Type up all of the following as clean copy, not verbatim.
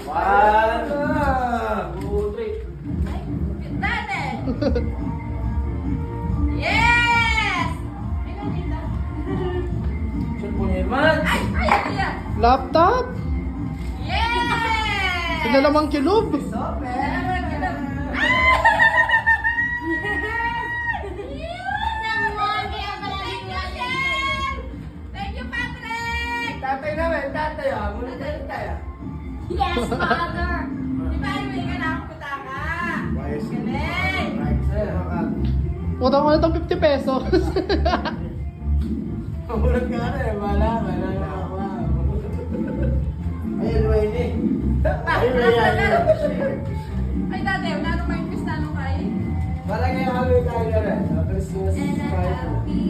1, 2, 3. Ay, pintan eh. Yes! Ayun dito. Cellphone niya man. Ay, kaya. Laptop? Yes! Pinalamang kilob. Thank you, Patrick! Tatay naman, tatay ah. Muna tayo tayo. Yes, Father! Di ba, may ka na akong putaka? Galing! Utang ko na itong 50 pesos. Mamulat ka na eh. Wala na ako. Ayun, Wayne. Ay, dati, wala nang may quiz na nung kayo. Wala kayo kami tayo na rin. Christmas party.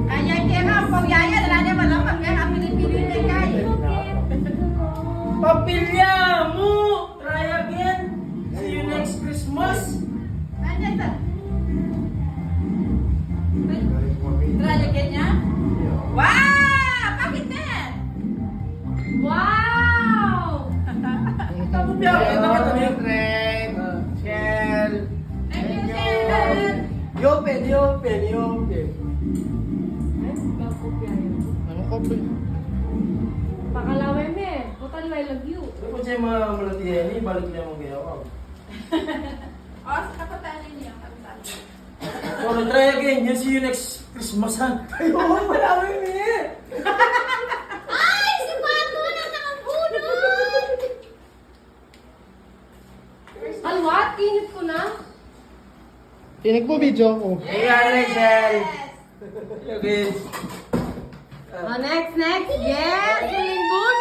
Kaya kaya pag yaya, wala niya malang pag kaya pinipili niya kayo. Papilya mo! Try again! See you next Christmas! Kanya ito. Try again niya? Wow! Bakit na? Wow! Tapos niya ako nakatabi. Trend! Shell! Thank you, Jen! Yopen! Ano ko ba? Pakalawin me. Butan I love you. Ito po siya mga malatiyan eh. Balik niya mong gayaw. O, sa kapatanin niya. So, try again. You'll see you next Christmas ha. Ayaw, wala kami eh. Ay! Si Pato na nakabunod! Alwat, kinit ko na. Tinig mo video ko. Hey, Rachel! Hello, guys. Next. Yes! Feeling good.